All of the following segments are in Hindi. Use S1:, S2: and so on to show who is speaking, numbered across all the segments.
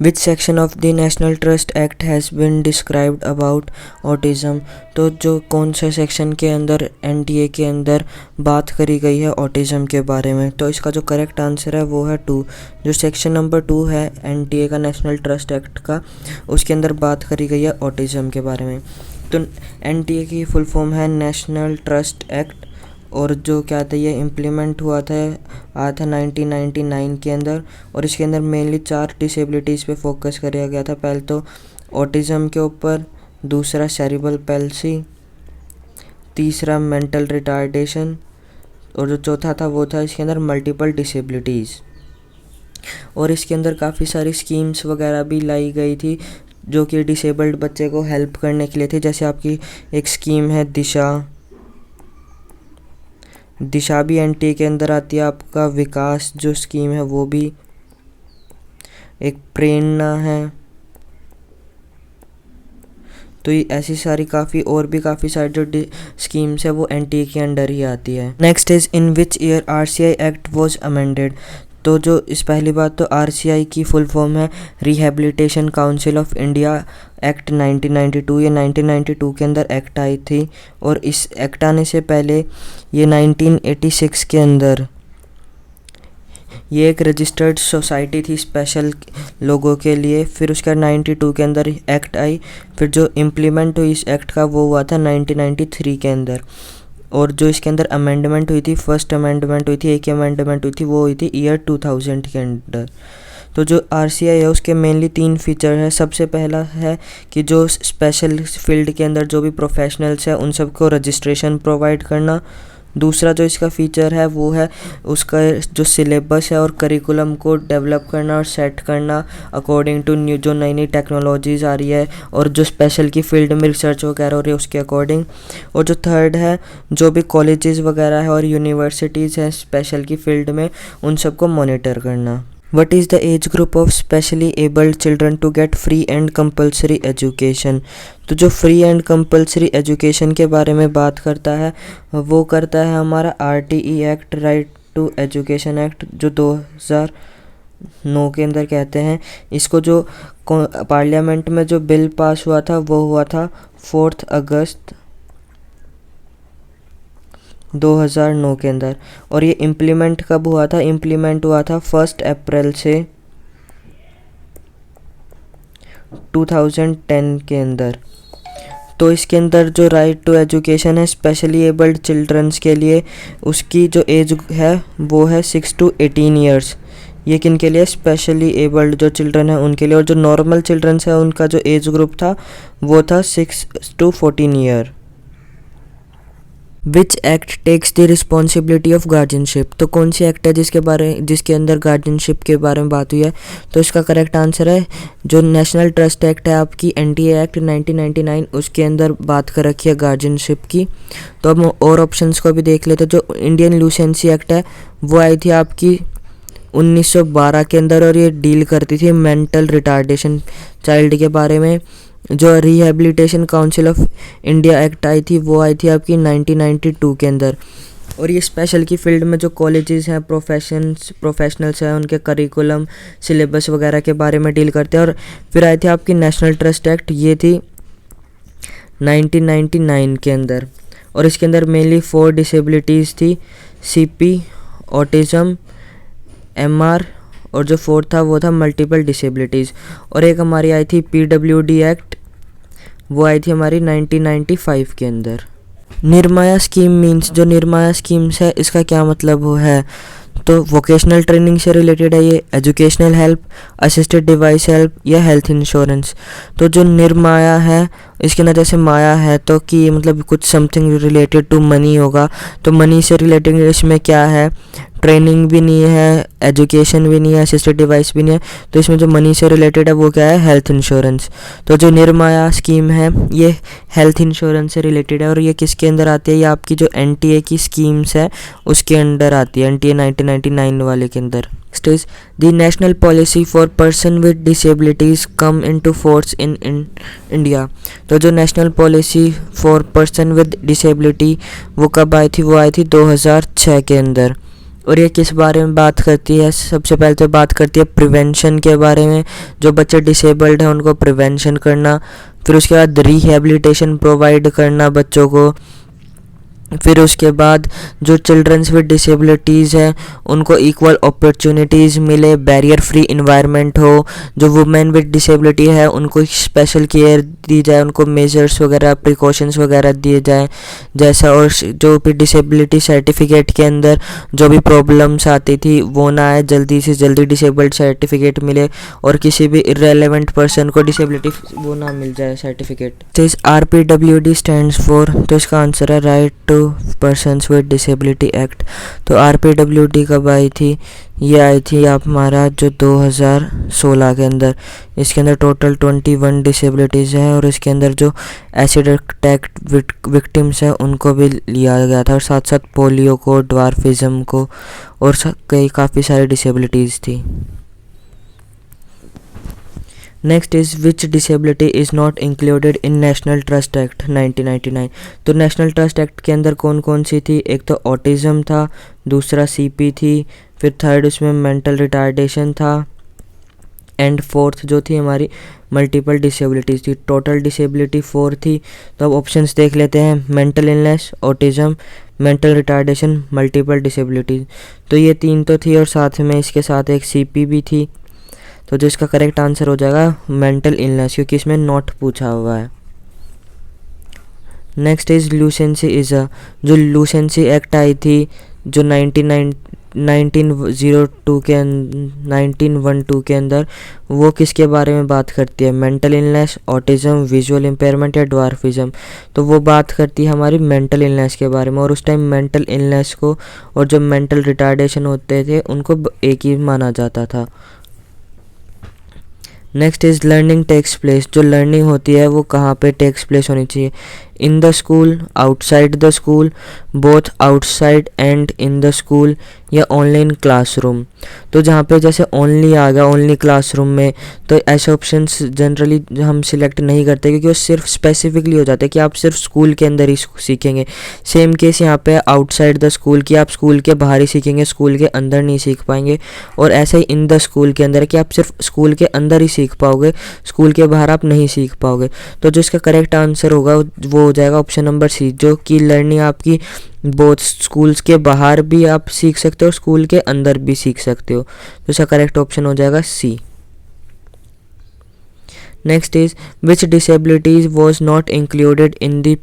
S1: Which section of the national trust act has been described about autism. तो जो कौन से सेक्शन के अंदर एनटीए के अंदर बात करी गई है ऑटिज़म के बारे में। तो इसका जो करेक्ट आंसर है वो है 2। जो सेक्शन नंबर 2 है एनटीए का, नेशनल ट्रस्ट एक्ट का, उसके अंदर बात करी गई है ऑटिज़म के बारे में। तो एनटीए की फुल फॉर्म है नेशनल ट्रस्ट एक्ट, और जो क्या था ये इम्प्लीमेंट आया था 1999 के अंदर। और इसके अंदर मेनली 4 डिसेबिलिटीज़ पे फोकस किया गया था। पहले तो ऑटिज़म के ऊपर, दूसरा सेरिब्रल पैल्सी, तीसरा मेंटल रिटार्डेशन, और जो चौथा था वो था इसके अंदर मल्टीपल डिसेबिलिटीज़। और इसके अंदर काफ़ी सारी स्कीम्स वगैरह भी लाई गई थी जो कि डिसेबल्ड बच्चे को हेल्प करने के लिए थी। जैसे आपकी एक स्कीम है दिशा भी एनटीए के अंदर आती है। आपका विकास जो स्कीम है वो भी, एक प्रेरणा है। तो ये ऐसी सारी काफ़ी सारी जो स्कीम्स है वो एनटीए के अंडर ही आती है। Next is in which year RCI act was amended. तो जो इस पहली बात तो आरसीआई की फुल फॉर्म है rehabilitation council of India act 1992। ये 1992 के अंदर एक्ट आई थी, और इस एक्ट आने से पहले ये 1986 के अंदर ये एक रजिस्टर्ड सोसाइटी थी स्पेशल लोगों के लिए। फिर उसका 92 के अंदर एक्ट आई। फिर जो इम्प्लीमेंट हुई इस एक्ट का वो हुआ था 1993 के अंदर। और जो इसके अंदर अमेंडमेंट हुई थी, फर्स्ट अमेंडमेंट हुई थी, एक अमेंडमेंट हुई थी, वो हुई थी ईयर 2000 के अंदर। तो जो आरसीआई है उसके मेनली 3 फीचर है। सबसे पहला है कि जो स्पेशल फील्ड के अंदर जो भी प्रोफेशनल्स है उन सबको रजिस्ट्रेशन प्रोवाइड करना। दूसरा जो इसका फ़ीचर है वो है उसका जो सिलेबस है और करिकुलम को डेवलप करना और सेट करना अकॉर्डिंग टू जो नई नई टेक्नोलॉजीज़ आ रही है और जो स्पेशल की फील्ड में रिसर्च वगैरह हो रही है उसके अकॉर्डिंग। और जो थर्ड है जो भी कॉलेजेस वगैरह है और यूनिवर्सिटीज़ हैं स्पेशल की फील्ड में, उन सबको मॉनिटर करना। What is the age group of specially abled children to get free and compulsory education। तो जो फ्री एंड कंपल्सरी एजुकेशन के बारे में बात करता है वो करता है हमारा RTE act, right to education act, जो 2009 के अंदर कहते हैं इसको। जो पार्लियामेंट में जो बिल पास हुआ था वो हुआ था 4 अगस्त 2009 के अंदर। और ये इम्प्लीमेंट कब हुआ था? इम्प्लीमेंट हुआ था 1 अप्रैल से 2010 के अंदर। तो इसके अंदर जो राइट टू एजुकेशन है स्पेशली एबल्ड चिल्ड्रंस के लिए, उसकी जो एज है वो है 6 to 18 ईयर्स। ये किन के लिए? स्पेशली एबल्ड जो चिल्ड्रन है उनके लिए। और जो नॉर्मल चिल्ड्रंस है उनका जो एज ग्रुप था वो था 6 to 14 year. Which act takes the responsibility of guardianship. तो कौन सी एक्ट है जिसके अंदर गार्जियनशिप के बारे में बात हुई है? तो इसका करेक्ट आंसर है जो नेशनल ट्रस्ट एक्ट है आपकी, एनटीए एक्ट 1999, उसके अंदर बात कर रखी है गार्जियनशिप की। तो अब और ऑप्शंस को भी देख लेते। जो इंडियन लूसेंसी एक्ट है वो आई थी आपकी 1912 के अंदर, और ये डील करती थी मेंटल रिटार्डेशन चाइल्ड के बारे में। जो rehabilitation council of India act आई थी वो आई थी आपकी 1992 के अंदर। और ये स्पेशल की फील्ड में जो कॉलेजेस हैं, प्रोफेशनल्स हैं, उनके करिकुलम, सिलेबस वगैरह के बारे में डील करते हैं। और फिर आई थी आपकी नेशनल ट्रस्ट एक्ट, ये थी 1999 के अंदर। और इसके अंदर मेनली 4 डिसेबिलिटीज़ थी, सीपी, ऑटिज़म, एमआर, और जो 4th था वो था मल्टीपल डिसेबिलिटीज़। और एक हमारी आई थी पीडब्ल्यूडी एक्ट, वो आई थी हमारी 1995 के अंदर। निर्माया स्कीम मीन्स, जो निर्माया स्कीम्स है इसका क्या मतलब वो है? तो वोकेशनल ट्रेनिंग से रिलेटेड है ये, educational help, assisted device help, या हेल्थ इंश्योरेंस। तो जो निर्माया है इसके अंदर जैसे माया है तो कि मतलब कुछ समथिंग रिलेटेड टू मनी होगा। तो मनी से रिलेटेड इसमें क्या है? ट्रेनिंग भी नहीं है, एजुकेशन भी नहीं है, असिस्टेड डिवाइस भी नहीं है। तो इसमें जो मनी से रिलेटेड है वो क्या है? Health insurance. तो जो निर्माया स्कीम है ये हेल्थ इंश्योरेंस से रिलेटेड है। और ये किसके अंदर आती है? ये आपकी जो एनटीए की स्कीम्स है उसके अंडर आती है, एनटीए 1999 वाले के अंदर। Stage the national policy for person with disabilities come into force in India. तो जो national policy for person with disability वो कब आई थी? वो आई थी 2006 के अंदर। और ये किस बारे में बात करती है? सबसे पहले तो बात करती है प्रिवेंशन के बारे में, जो बच्चे डिसेबल्ड हैं उनको प्रिवेंशन करना। फिर उसके बाद रिहेबिलिटेशन प्रोवाइड करना बच्चों को। फिर उसके बाद जो चिल्ड्रंस विद डिसेबिलिटीज़ हैं उनको इक्वल अपॉर्चुनिटीज़ मिले, बैरियर फ्री इन्वायरमेंट हो। जो वुमेन विद डिसेबिलिटी है उनको स्पेशल केयर दी जाए, उनको मेजर्स वगैरह प्रिकॉशंस वगैरह दिए जाए जैसा। और जो भी डिसेबिलिटी सर्टिफिकेट के अंदर जो भी प्रॉब्लम्स आती थी वो ना आए, जल्दी से जल्दी डिसेबल्ड सर्टिफिकेट मिले और किसी भी इरेलेवेंट पर्सन को डिसेबिलिटी वो ना मिल जाए सर्टिफिकेट। इस RPWD स्टैंड्स फॉर, तो इसका आंसर है right to persons with disability act. तो RPWD कब आई थी? ये आई थी आप हमारा जो 2016 के अंदर। इसके अंदर टोटल 21 डिसेबिलिटीज़ हैं और इसके अंदर जो एसिड अटैक विक्टिम्स हैं उनको भी लिया गया था, और साथ साथ पोलियो को, ड्वार्फिज्म को और कई काफ़ी सारी डिसेबिलिटीज़ थी। Next is which disability is not included in national trust act 1999। तो नेशनल ट्रस्ट एक्ट के अंदर कौन कौन सी थी? एक तो ऑटिज़म था, दूसरा CP थी, फिर थर्ड उसमें मेंटल रिटार्डेशन था, एंड फोर्थ जो थी हमारी मल्टीपल डिसेबिलिटीज़ थी। टोटल डिसेबिलिटी 4 थी। तो अब ऑप्शंस देख लेते हैं, mental illness, autism, mental retardation, multiple disabilities. तो ये 3 तो थी और साथ में इसके साथ एक CP भी थी। तो जो इसका करेक्ट आंसर हो जाएगा मेंटल इलनेस, क्योंकि इसमें नॉट पूछा हुआ है। नेक्स्ट इज़ लूसेंसी इज़ जो लूसेंसी एक्ट आई थी जो 1912 के अंदर, वो किसके बारे में बात करती है? Mental illness, autism, visual impairment या ड्वार्फिज्म। तो वो बात करती है हमारी मेंटल इलनेस के बारे में, और उस टाइम मेंटल इलनेस को और जो मेंटल रिटार्डेशन होते थे उनको एक ही माना जाता था। Next is learning takes place. जो लर्निंग होती है वो कहाँ पे टेक्स प्लेस होनी चाहिए? In the school, outside the school, both outside and in the school, या ओनली इन क्लासरूम। तो जहाँ पे जैसे ओनली आ गया, ओनली क्लासरूम में, तो ऐसे ऑप्शंस जनरली हम सिलेक्ट नहीं करते क्योंकि वो सिर्फ स्पेसिफिकली हो जाता है कि आप सिर्फ स्कूल के अंदर ही सीखेंगे। सेम केस यहाँ पे आउटसाइड द स्कूल की, आप स्कूल के बाहर ही सीखेंगे, स्कूल के अंदर नहीं सीख पाएंगे। और ऐसे ही इन द स्कूल के अंदर कि आप सिर्फ स्कूल के अंदर ही सीख पाओगे, स्कूल के बाहर आप नहीं सीख पाओगे। तो जो इसका करेक्ट आंसर होगा वो हो जाएगा ऑप्शन नंबर C, जो कि लर्निंग आपकी बोथ स्कूल्स के बाहर भी आप सीख सकते हो, स्कूल के अंदर भी सीख सकते हो। तो इसका करेक्ट ऑप्शन हो जाएगा C। Next is which disabilities was not included in the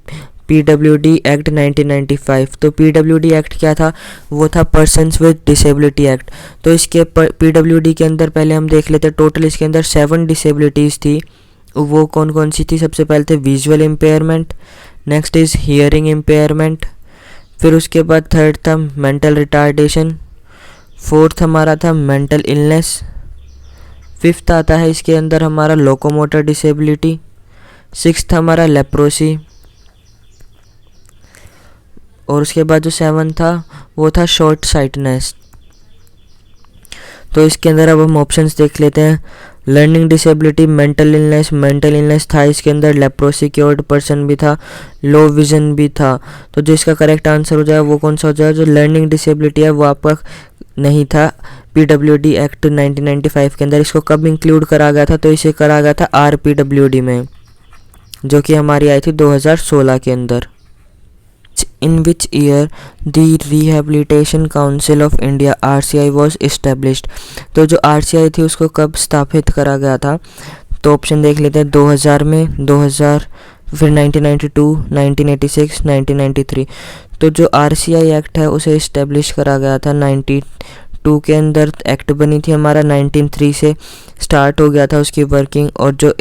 S1: PWD act 1995। तो PWD एक्ट क्या था? वो था पर्सन्स विद डिसेबिलिटी एक्ट। तो इसके PWD के अंदर पहले हम देख लेते हैं, टोटल इसके अंदर 7 डिसेबिलिटीज़ थी। वो कौन कौन सी थी? सबसे पहले थे visual impairment, next is hearing impairment, फिर उसके बाद थर्ड था मेंटल रिटार्डेशन, फोर्थ हमारा था मेंटल इलनेस, फिफ्थ आता है इसके अंदर हमारा लोकोमोटर डिसेबिलिटी, सिक्स्थ हमारा लेप्रोसी, और उसके बाद जो 7 था वो था शॉर्ट साइटनेस। तो इसके अंदर अब हम ऑप्शंस देख लेते हैं। लर्निंग डिसेबिलिटी, मेंटल इलनेस था इसके अंदर, लेप्रोसी क्योर्ड पर्सन भी था, लो विजन भी था। तो जो इसका करेक्ट आंसर हो जाएगा वो कौन सा हो जाएगा? जो लर्निंग डिसेबिलिटी है वो आपका नहीं था PWD एक्ट 1995 के अंदर। इसको कब इंक्लूड करा गया था? तो इसे करा गया था RPWD में, जो कि हमारी आई थी 2016 के अंदर। In which year the Rehabilitation Council of India RCI was established। तो जो RCI थी उसको कब स्थापित करा गया था? तो ऑप्शन देख लेते हैं, 2000 में, 2000, फिर 1992, 1986, 1993। तो जो RCI एक्ट है उसे इस्टेब्लिश करा गया था 92 के अंदर। एक्ट बनी थी हमारा 1903 से स्टार्ट हो गया था उसकी वर्किंग, और जो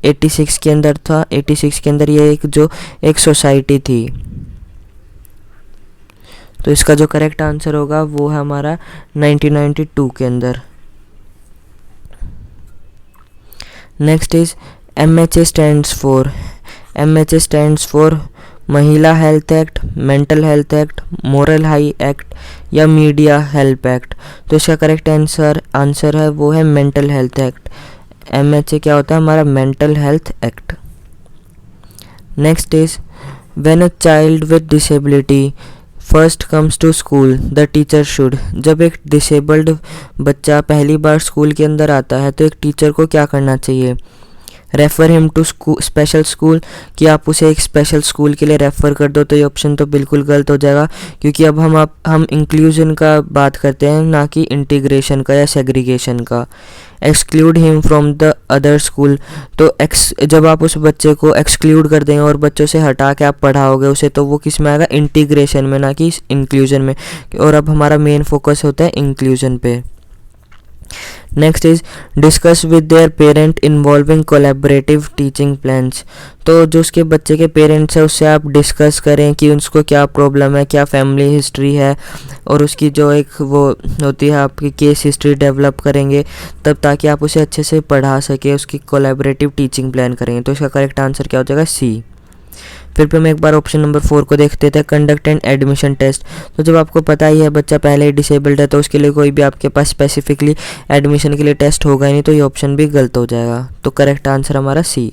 S1: 86 के अंदर था, 86 के अंदर ये एक सोसाइटी थी। तो इसका जो करेक्ट आंसर होगा वो है हमारा 1992 के अंदर। Next is MHA stands for महिला health act, mental health act, moral high act या मीडिया हेल्प एक्ट। तो इसका करेक्ट आंसर है वो है मेंटल हेल्थ एक्ट। MHA क्या होता है? हमारा mental health act. Next is when a child with disability first comes to school the teacher should. जब एक डिसेबल्ड बच्चा पहली बार स्कूल के अंदर आता है तो एक टीचर को क्या करना चाहिए? Refer him to special school, कि आप उसे एक स्पेशल स्कूल के लिए रेफ़र कर दो। तो ये ऑप्शन तो बिल्कुल गलत हो जाएगा, क्योंकि अब हम इंक्लूजन का बात करते हैं, ना कि इंटीग्रेशन का या सेग्रीगेशन का। Exclude him from the other school, तो जब आप उस बच्चे को एक्सक्लूड कर देंगे और बच्चों से हटा के आप पढ़ाओगे उसे, तो वो किस में आएगा? इंटीग्रेशन में, ना कि इंक्लूजन में। और अब हमारा मेन फोकस होता है इंक्लूजन पे। Next is discuss with their parent involving collaborative teaching plans. तो जो उसके बच्चे के पेरेंट्स हैं उससे आप डिस्कस करें कि उसको क्या प्रॉब्लम है, क्या फैमिली हिस्ट्री है, और उसकी जो एक वो होती है आपकी केस हिस्ट्री डेवलप करेंगे तब, ताकि आप उसे अच्छे से पढ़ा सके। उसकी कोलैबोरेटिव टीचिंग प्लान करेंगे। तो इसका करेक्ट आंसर क्या हो जाएगा? सी। फिर हम एक बार ऑप्शन नंबर 4 को देखते थे, कंडक्ट एंड एडमिशन टेस्ट। तो जब आपको पता ही है बच्चा पहले ही डिसेबल्ड है तो उसके लिए कोई भी आपके पास स्पेसिफिकली एडमिशन के लिए टेस्ट होगा ही नहीं, तो ये ऑप्शन भी गलत हो जाएगा। तो करेक्ट आंसर हमारा सी।